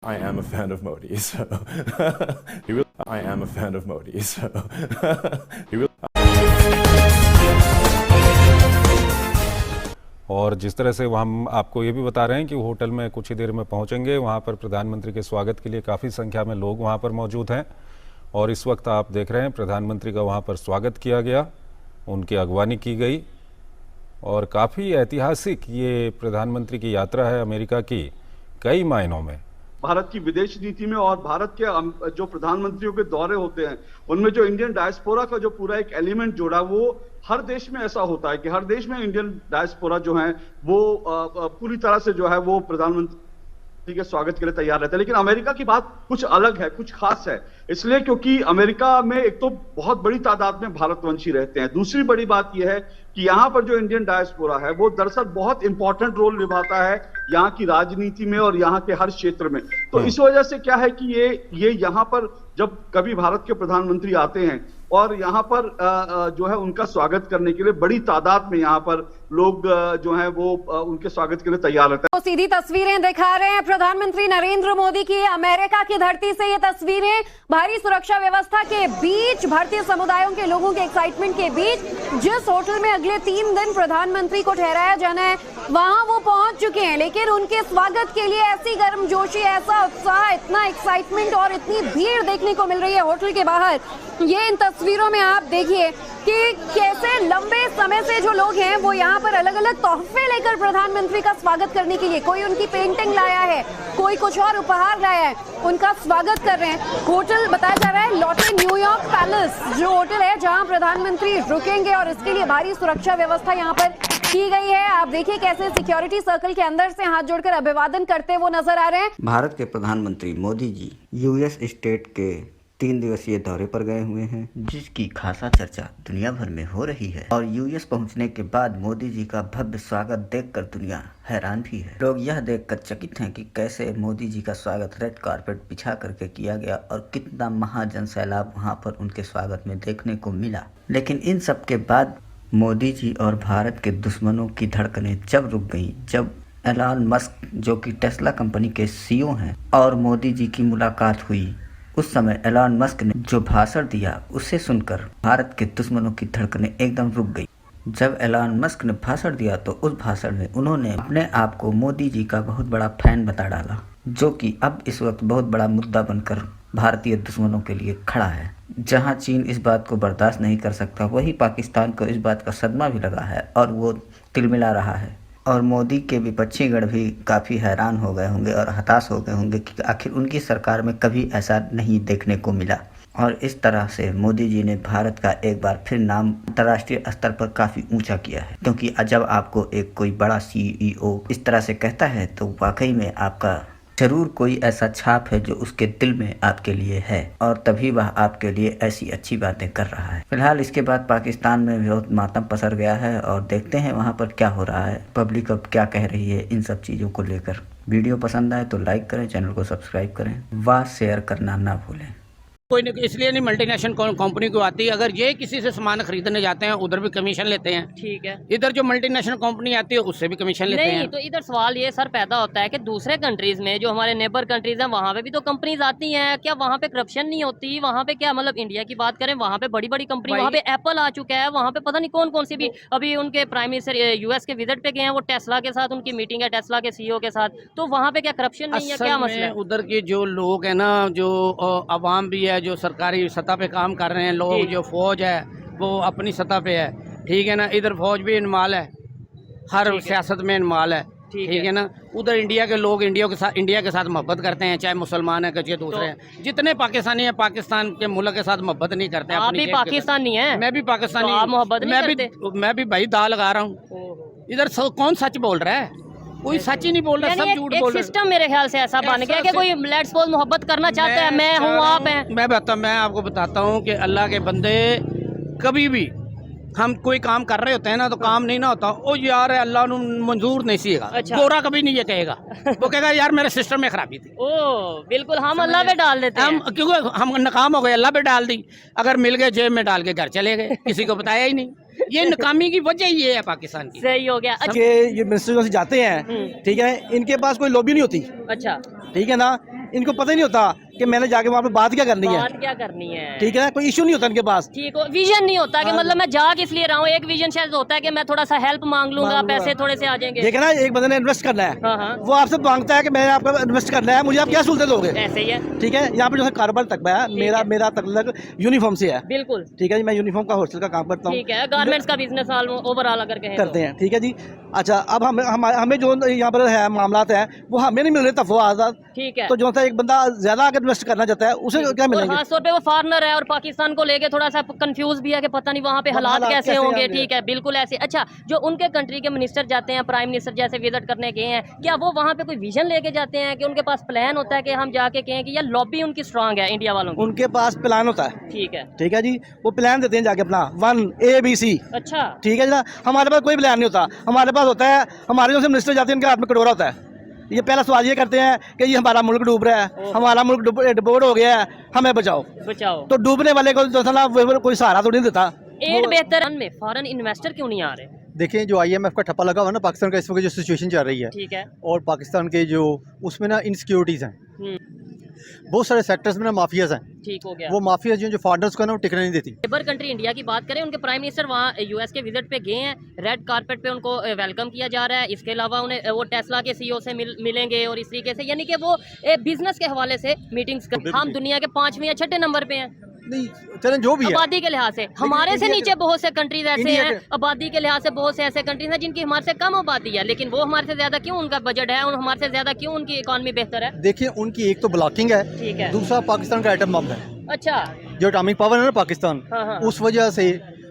I am a fan of Modi, so I am a fan of Modi, so और जिस तरह से हम आपको ये भी बता रहे हैं कि होटल में कुछ ही देर में पहुंचेंगे, वहां पर प्रधानमंत्री के स्वागत के लिए काफ़ी संख्या में लोग वहां पर मौजूद हैं। और इस वक्त आप देख रहे हैं प्रधानमंत्री का वहां पर स्वागत किया गया, उनकी अगवानी की गई और काफ़ी ऐतिहासिक ये प्रधानमंत्री की यात्रा है अमेरिका की कई मायनों में। भारत की विदेश नीति में और भारत के जो प्रधानमंत्रियों के दौरे होते हैं उनमें जो इंडियन डायस्पोरा का जो पूरा एक एलिमेंट जोड़ा, वो हर देश में ऐसा होता है कि हर देश में इंडियन डायस्पोरा जो है वो पूरी तरह से जो है वो प्रधानमंत्री के स्वागत के लिए तैयार रहते हैं। लेकिन अमेरिका की बात कुछ अलग है, कुछ खास है, इसलिए क्योंकि अमेरिका में एक तो बहुत बड़ी तादाद में भारतवंशी रहते हैं। दूसरी बड़ी बात यह है कि यहाँ पर जो इंडियन डायस्पोरा है वो दरअसल बहुत इंपॉर्टेंट रोल निभाता है यहाँ की राजनीति में और यहाँ के हर क्षेत्र में। तो इस वजह से क्या है कि ये यहाँ पर जब कभी भारत के प्रधानमंत्री आते हैं और यहाँ पर जो है उनका स्वागत करने के लिए बड़ी तादाद में यहाँ पर लोग जो है वो उनके स्वागत के लिए तैयार रहते हैं। तो सीधी तस्वीरें दिखा रहे हैं प्रधानमंत्री नरेंद्र मोदी की अमेरिका की धरती से। ये तस्वीरें भारी सुरक्षा व्यवस्था के बीच, भारतीय समुदायों के लोगों के एक्साइटमेंट के बीच, जिस होटल में अगले 3 दिन प्रधानमंत्री को ठहराया जाना है वहां वो पहुंच चुके हैं। लेकिन उनके स्वागत के लिए ऐसी गर्मजोशी, ऐसा उत्साह, इतना एक्साइटमेंट और इतनी भीड़ देखने को मिल रही है होटल के बाहर। ये इन तस्वीरों में आप देखिए कि कैसे लंबे समय से जो लोग हैं वो यहाँ पर अलग अलग तोहफे लेकर प्रधानमंत्री का स्वागत करने के लिए, कोई उनकी पेंटिंग लाया है, कोई कुछ और उपहार लाया है, उनका स्वागत कर रहे हैं। होटल बताया जा रहा है लॉटे न्यूयॉर्क पैलेस जो होटल है जहां प्रधानमंत्री रुकेंगे और इसके लिए भारी सुरक्षा व्यवस्था यहाँ पर की गई है। आप देखिए कैसे सिक्योरिटी सर्कल के अंदर से हाथ जोड़कर अभिवादन करते वो नजर आ रहे हैं। भारत के प्रधानमंत्री मोदी जी यूएस स्टेट के 3 दिवसीय दौरे पर गए हुए हैं, जिसकी खासा चर्चा दुनिया भर में हो रही है। और यूएस पहुंचने के बाद मोदी जी का भव्य स्वागत देखकर दुनिया हैरान भी है। लोग यह देखकर चकित हैं कि कैसे मोदी जी का स्वागत रेड कारपेट बिछा करके किया गया और कितना महाजन सैलाब वहां पर उनके स्वागत में देखने को मिला। लेकिन इन सब के बाद मोदी जी और भारत के दुश्मनों की धड़कनें जब रुक गई, जब एलन मस्क जो कि टेस्ला कंपनी के सीईओ हैं और मोदी जी की मुलाकात हुई, उस समय एलन मस्क ने जो भाषण दिया उसे सुनकर भारत के दुश्मनों की धड़कनें एकदम रुक गई। जब एलन मस्क ने भाषण दिया तो उस भाषण में उन्होंने अपने आप को मोदी जी का बहुत बड़ा फैन बता डाला, जो कि अब इस वक्त बहुत बड़ा मुद्दा बनकर भारतीय दुश्मनों के लिए खड़ा है। जहां चीन इस बात को बर्दाश्त नहीं कर सकता, वहीं पाकिस्तान को इस बात का सदमा भी लगा है और वो तिलमिला रहा है। और मोदी के विपक्षी गण भी काफ़ी हैरान हो गए होंगे और हताश हो गए होंगे कि आखिर उनकी सरकार में कभी ऐसा नहीं देखने को मिला। और इस तरह से मोदी जी ने भारत का एक बार फिर नाम अंतर्राष्ट्रीय स्तर पर काफ़ी ऊंचा किया है, क्योंकि जब आपको एक कोई बड़ा सीईओ इस तरह से कहता है तो वाकई में आपका जरूर कोई ऐसा छाप है जो उसके दिल में आपके लिए है और तभी वह आपके लिए ऐसी अच्छी बातें कर रहा है। फिलहाल इसके बाद पाकिस्तान में बहुत मातम पसर गया है और देखते हैं वहां पर क्या हो रहा है, पब्लिक अब क्या कह रही है इन सब चीज़ों को लेकर। वीडियो पसंद आए तो लाइक करें, चैनल को सब्सक्राइब करें, व शेयर करना ना भूलें। कोई नहीं, इसलिए नहीं मल्टीनेशनल कंपनी को आती है। अगर ये किसी से सामान खरीदने जाते हैं उधर भी कमीशन लेते हैं, ठीक है। इधर जो मल्टीनेशनल कंपनी आती है उससे भी कमीशन लेते हैं। तो इधर सवाल ये सर पैदा होता है कि दूसरे कंट्रीज में जो हमारे नेबर कंट्रीज हैं वहाँ पे भी तो कंपनीज आती हैं, क्या वहाँ पे करप्शन नहीं होती? वहाँ पे क्या मतलब इंडिया की बात करें, वहाँ पे बड़ी बड़ी कंपनी, वहाँ पे एप्पल आ चुका है, वहाँ पे पता नहीं कौन कौन सी भी, अभी उनके प्राइम मिनिस्टर यूएस के विजिट पे गए हैं, वो टेस्ला के साथ उनकी मीटिंग है, टेस्ला के सीईओ के साथ। तो वहाँ पे क्या करप्शन नहीं है, क्या मसला है? उधर के जो लोग है ना, जो अवाम भी है, जो सरकारी सतह पे काम कर रहे हैं लोग, जो फौज है वो अपनी सतह पे है, ठीक है ना। इधर फौज भी इनमाल है, हर सियासत में इनमाल है, ठीक है ना। उधर इंडिया के लोग इंडिया के साथ मोहब्बत करते हैं, चाहे मुसलमान है चाहे दूसरे हैं। जितने पाकिस्तानी हैं पाकिस्तान के मुल्क के साथ मोहब्बत नहीं करते। आप भी पाकिस्तानी हैं? मैं भी पाकिस्तानी, आप मोहब्बत नहीं करते? मैं भी भाई दाल लगा रहा हूँ। इधर कौन सच बोल रहा है? कोई सच ही नहीं बोल रहा, सब झूठ बोल रहे हैं। सिस्टम मेरे ख्याल से ऐसा बन गया कि कोई लेट्स सपोज मोहब्बत करना चाहता है, मैं हूँ आप हैं। मैं आपको बताता हूँ कि अल्लाह के बंदे कभी भी हम कोई काम कर रहे होते हैं ना तो काम नहीं ना होता, ओ यार अल्लाह ने मंजूर नहीं सीगा। अच्छा। गोरा कभी नहीं ये कहेगा, वो कहेगा यार मेरे सिस्टम में खराबी थी। ओ बिल्कुल, हम अल्लाह पे डाल देते हैं। क्योंकि हम नाकाम हो गए, अल्लाह पे डाल दी, अगर मिल गए जेब में डाल के घर चले गए, किसी को बताया ही नहीं। ये नाकामी की वजह ये है पाकिस्तान की। सही हो गया। अच्छा, ये मिनिस्टर से जाते हैं, ठीक है, इनके पास कोई लॉबी नहीं होती, अच्छा ठीक है ना। इनको पता ही नहीं होता कि मैंने जाके वहाँ पे बात क्या करनी है। बात क्या करनी है, ठीक है, कोई इशू नहीं होता इनके पास। ठीक हो, विजन नहीं होता कि मतलब मैं जा किस लिए रहा हूँ। एक विजन शायद होता है कि मैं थोड़ा सा हेल्प मांग लूंगा, पैसे थोड़े से आ जाएंगे। देखे ना, एक बंदे ने इन्वेस्ट करना है, हाँ हाँ, वो आपसे मांगता है कि मैंने आपका इन्वेस्ट करना है, मुझे आप क्या सहूलतें दोगे। ऐसे ही है, ठीक है, यहाँ पे जो है कारोबार तक है मेरा, मेरा तक यूनिफॉर्म से है। बिल्कुल ठीक है जी, मैं यूनिफॉर्म का होलसेल का काम करता हूँ। ठीक है, गारमेंट्स का बिजनेस ओवरऑल अगर कहें करते हैं। ठीक है जी, अच्छा अब हमें जो यहाँ पर है मामलात है वो हमें नहीं मिल रहे तफवा आजाद। ठीक है, तो जो सा एक बंदा ज्यादा अगर इन्वेस्ट करना चाहता है उसे क्या और मिलेंगे। खास तौर पे वो फॉरनर है और पाकिस्तान को लेके थोड़ा सा कंफ्यूज भी है कि पता नहीं वहाँ पे हालात कैसे होंगे। ठीक है, बिल्कुल ऐसे। अच्छा, जो उनके कंट्री के मिनिस्टर जाते हैं, प्राइम मिनिस्टर जैसे विजिट करने गए हैं, क्या वो वहाँ पे कोई विजन लेके जाते हैं कि उनके पास प्लान होता है कि हम जाके कहें कि यार लॉबी उनकी स्ट्रांग है इंडिया वालों की? उनके पास प्लान होता है। ठीक है, ठीक है जी, वो प्लान देते हैं जाके अपना 1 ABC। अच्छा, ठीक है जी ना, हमारे पास कोई प्लान नहीं होता। हमारे पास होता है, हमारे जो से मिनिस्टर जाते हैं उनके हाथ में कटोरा होता है। ये पहला सवाल ये करते हैं कि ये हमारा मुल्क डूब रहा है, हमारा मुल्क डुबोड़ हो गया है, हमें बचाओ। बचाओ। तो डूबने वाले को जो था ना वो कोई सहारा तो नहीं देता। एड बेहतर में फॉरेन इन्वेस्टर क्यों नहीं आ रहे? देखें, जो IMF का ठप्पा लगा हुआ ना पाकिस्तान का, इस वक्त जो सिचुएशन चल रही है, ठीक है, और पाकिस्तान के जो उसमें ना इनसिक्योरिटीज़ हैं, बहुत सारे सेक्टर्स में ना माफियाज हैं। ठीक हो गया। वो माफियाज जो फॉरनर्स को ना वो टिकने नहीं देती। लेबर कंट्री इंडिया की बात करें, उनके प्राइम मिनिस्टर वहाँ US के विजिट पे गए हैं, रेड कारपेट पे उनको वेलकम किया जा रहा है। इसके अलावा उन्हें वो टेस्ला के CEO से मिलेंगे और इस तरीके से, यानी कि वो बिजनेस के हवाले से मीटिंग्स हम दुनिया के 5वें या 6ठे नंबर पे हैं। नहीं चलें, जो भी है आबादी के लिहाज से हमारे से नीचे बहुत से कंट्रीज ऐसे इंडिया हैं, आबादी के लिहाज से बहुत से ऐसे कंट्रीज हैं जिनकी हमारे से कम आबादी है, लेकिन वो हमारे से ज्यादा क्यों उनका बजट है और हमारे से ज्यादा क्यों उनकी इकोनॉमी बेहतर है? देखिए, उनकी एक तो ब्लॉकिंग है, ठीक है, दूसरा पाकिस्तान का एटम बम है। अच्छा, जो एटॉमिक पावर है ना पाकिस्तान, हाँ, हाँ, उस वजह से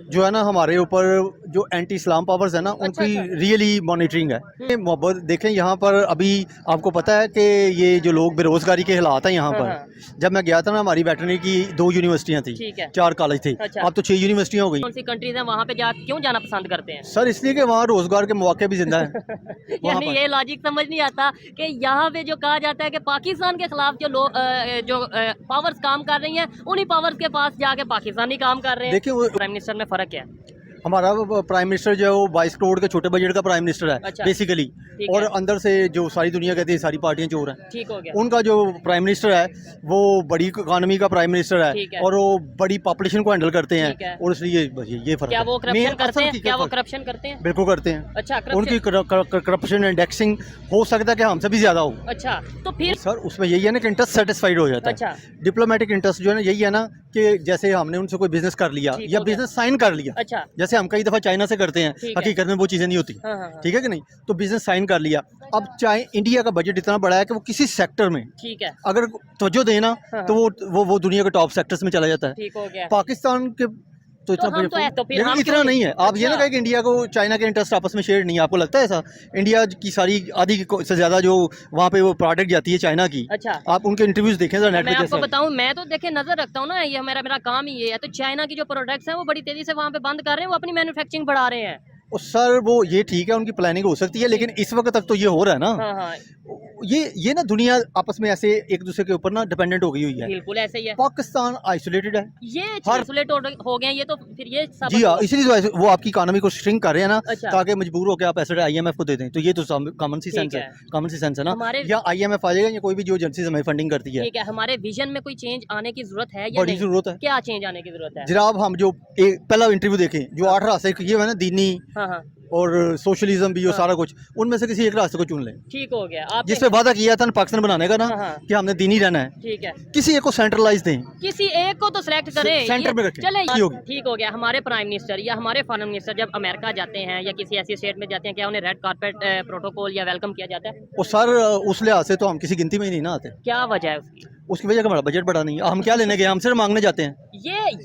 जो है ना हमारे ऊपर जो एंटी इस्लाम पावर्स है ना, उनकी रियली मॉनिटरिंग है। मोहब्बत देखें, यहाँ पर अभी आपको पता है कि ये जो लोग बेरोजगारी के हालात हैं यहाँ पर, जब मैं गया था ना, हमारी वेटरनरी की 2 यूनिवर्सिटियाँ थी, 4 कॉलेज थे, अब तो 6 यूनिवर्सिटियाँ हो गई। कौन सी कंट्रीज हैं वहाँ पे क्यों जाना पसंद करते हैं? सर इसलिए कि वहाँ रोजगार के मौके भी जिंदा है। यानी ये लॉजिक समझ नहीं आता कि यहाँ पे जो कहा जाता है कि पाकिस्तान के खिलाफ जो लोग जो पावर्स काम कर रही हैं, उन्हीं पावर्स के पास जाके पाकिस्तानी काम कर रहे हैं। देखिए, प्राइम मिनिस्टर में फर्क क्या है? हमारा प्राइम मिनिस्टर जो है वो 22 करोड़ के छोटे बजट का प्राइम मिनिस्टर है। अच्छा, बेसिकली, और अंदर से जो सारी दुनिया कहती है सारी पार्टियां चोर हैं। ठीक हो गया। उनका जो प्राइम मिनिस्टर है वो बड़ी इकोनॉमी का प्राइम मिनिस्टर है और वो बड़ी पॉपुलेशन को हैंडल करते हैं, और इसलिए ये फर्क है। क्या वो करप्शन करते हैं? क्या वो करप्शन करते हैं? बिल्कुल करते हैं। अच्छा, उनकी करप्शन इंडेक्सिंग हो सकता है कि हमसे भी ज्यादा हो। अच्छा, तो फिर सर उसमें यही है ना कि इंटरेस्ट सेटिस्फाइड हो जाता है। अच्छा, डिप्लोमेटिक इंटरेस्ट जो है ना, यही है ना कि जैसे हमने उनसे कोई बिजनेस कर लिया या बिजनेस साइन कर लिया। अच्छा, जैसे हम कई दफा चाइना से करते हैं, हकीकत में वो चीजें नहीं होती। ठीक है कि नहीं? तो बिजनेस साइन कर लिया। अब चाहे इंडिया का बजट इतना बड़ा है कि वो किसी सेक्टर में ठीक है अगर तवज्जो देना तो वो दुनिया के टॉप सेक्टर्स में चला जाता है। ठीक हो गया। पाकिस्तान के तो इतना लेकिन इतना नहीं है। आप ये ना कहें कि इंडिया को चाइना के इंटरेस्ट आपस में शेयर नहीं है। आपको लगता है ऐसा? इंडिया की सारी आधी से ज्यादा जो वहाँ पे वो प्रोडक्ट जाती है चाइना की। अच्छा, आप उनके इंटरव्यूज देखें जरा नेट पे। मैं आपको बताऊं, मैं तो देखे नजर रखता हूँ ना, ये मेरा काम ही ये है। तो चाइना की जो प्रोडक्ट्स हैं वो बड़ी तेजी से वहाँ पे बंद कर रहे हैं, वो अपनी मैन्युफैक्चरिंग बढ़ा रहे हैं। सर वो ये ठीक है, उनकी प्लानिंग हो सकती है, लेकिन इस वक्त तक तो ये हो रहा है ना। हाँ, ये ना दुनिया आपस में ऐसे एक दूसरे के ऊपर ना डिपेंडेंट हो गई हुई है। बिल्कुल ऐसे ही है। पाकिस्तान आइसोलेटेड है, ये आइसोलेट हो गए ये तो फिर ये सब जी हाँ, इसलिए वो आपकी इकोनॉमी को श्रिंक कर रहे हैं ना। अच्छा, ताकि मजबूर होकर आप पैसे IMF को दे दें। तो ये तो कॉमन सी सेंस है, कॉमन सी सेंस है ना। या IMF आ जाएगा या कोई भी जो एजेंसीज हमें फंडिंग करती है। ठीक है, हमारे विजन में कोई चेंज आने की जरूरत है या बड़ी जरूरत है। क्या चेंज आने की जरूरत है? जनाब हम जो पहला इंटरव्यू देखें, जो 8 रास्ते ये है ना, दीनी और सोशलिज्म भी, जो सारा कुछ, उनमें से किसी एक रास्ते को चुन लें। ठीक हो गया। आप जिस पे वादा किया था पाकिस्तान बनाने का ना, कि हमने दीनी रहना है। ठीक है, किसी एक को सेंट्रलाइज दें, किसी एक को तो सिलेक्ट करें, सेंटर में रखें। चले, ठीक हो गया। हमारे प्राइम मिनिस्टर या हमारे फॉरेन मिनिस्टर जब अमेरिका जाते हैं या किसी ऐसी स्टेट में जाते हैं, क्या उन्हें रेड कारपेट प्रोटोकॉल या वेलकम किया जाता है? और सर उस लिहाज से तो हम किसी गिनती में ही नहीं ना आते। क्या वजह है उसकी वजह का हमारा बजट बड़ा नहीं है। हम क्या लेने गए? हम सिर्फ मांगने जाते हैं।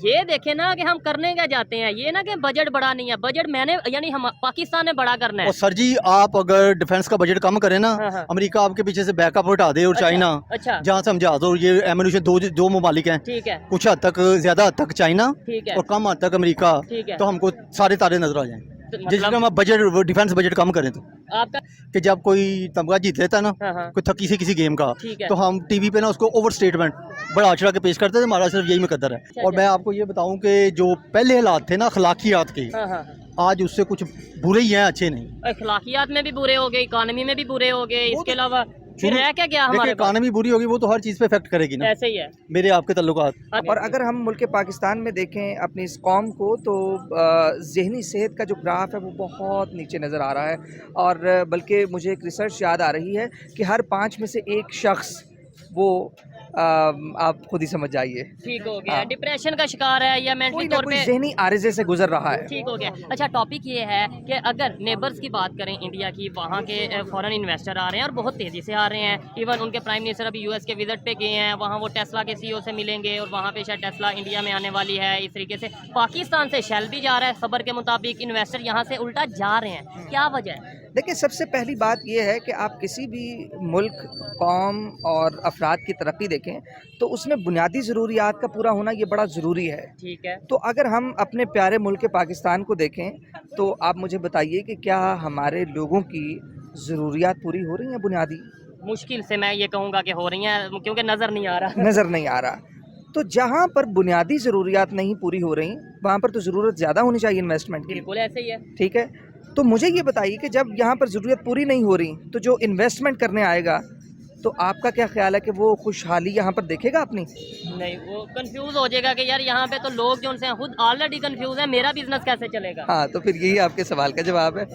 ये देखे ना कि हम करने क्या जाते हैं, ये ना कि बजट बड़ा नहीं है। बजट मैंने यानी हम पाकिस्तान ने बड़ा करना है। और सर जी आप अगर डिफेंस का बजट कम करें ना, अमेरिका आपके पीछे से बैकअप हटा दे, और चाइना जहाँ से हम जहाज और ये एम्यूनिशन दो ममालिक हैं, ठीक है, कुछ हद तक ज्यादा हद तक चाइना और कम हद तक अमेरिका, तो हमको सारे तारे नजर आ जाएं। जिसमें हम बजट डिफेंस बजट कम करें तो आपका कि जब कोई तमगा जीत लेता ना, कोई थकी से किसी गेम का, तो हम टीवी पे ना उसको ओवर स्टेटमेंट बड़ा आचरा के पेश करते थे। हमारा सिर्फ यही मुकद्दर है। और मैं आपको ये बताऊं कि जो पहले हालात थे ना अखलाकियात के, आज उससे कुछ बुरे ही हैं, अच्छे नहीं। अखलाकियात में भी बुरे हो गए, इकोनॉमी में भी बुरे हो गए, इसके अलावा फिर रह क्या गया देखिए हमारे पास? इकानमी बुरी होगी वो तो हर चीज़ पे इफेक्ट करेगी ना, ऐसे ही है। मेरे आपके तल्लुकात। और अगर हम मुल्क पाकिस्तान में देखें अपनी इस कौम को तो ज़हनी सेहत का जो ग्राफ है वो बहुत नीचे नज़र आ रहा है, और बल्कि मुझे एक रिसर्च याद आ रही है कि हर 5 में से एक शख्स वो आप खुद ही समझ जाइए ठीक हो गया, हाँ। डिप्रेशन का शिकार है या मेंटली कोई ना तौर कोई पे ज़हनी आरिज़े से गुजर रहा है। ठीक हो गया। अच्छा, टॉपिक ये है कि अगर नेबर्स की बात करें इंडिया की, वहाँ के फॉरेन इन्वेस्टर आ रहे हैं और बहुत तेज़ी से आ रहे हैं। इवन उनके प्राइम मिनिस्टर अभी यूएस के विजिट पे गए हैं, वहाँ वो टेस्ला के सीईओ से मिलेंगे और वहाँ पे शायद टेस्ला इंडिया में आने वाली है। इस तरीके से पाकिस्तान से शेल भी जा रहा है, खबर के मुताबिक इन्वेस्टर यहाँ से उल्टा जा रहे हैं, क्या वजह है? देखिए, सबसे पहली बात यह है कि आप किसी भी मुल्क, कौम और अफराद की तरक्की देखें तो उसमें बुनियादी ज़रूरियात का पूरा होना ये बड़ा ज़रूरी है। ठीक है। तो अगर हम अपने प्यारे मुल्क पाकिस्तान को देखें तो आप मुझे बताइए कि क्या हमारे लोगों की ज़रूरियात पूरी हो रही हैं बुनियादी? मुश्किल से मैं ये कहूँगा कि हो रही हैं, क्योंकि नज़र नहीं आ रहा। नज़र नहीं आ रहा। तो जहाँ पर बुनियादी ज़रूरियात नहीं पूरी हो रही वहाँ पर तो ज़रूरत ज़्यादा होनी चाहिए इन्वेस्टमेंट की। बिल्कुल ऐसे ही है। ठीक है, तो मुझे ये बताइए कि जब यहाँ पर ज़रूरत पूरी नहीं हो रही तो जो इन्वेस्टमेंट करने आएगा तो आपका क्या ख्याल है कि वो खुशहाली यहाँ पर देखेगा अपनी? नहीं, वो कंफ्यूज हो जाएगा कि यार यहाँ पे तो लोग जो उनसे खुद ऑलरेडी कंफ्यूज है, मेरा बिजनेस कैसे चलेगा। हाँ, तो फिर यही आपके सवाल का जवाब है।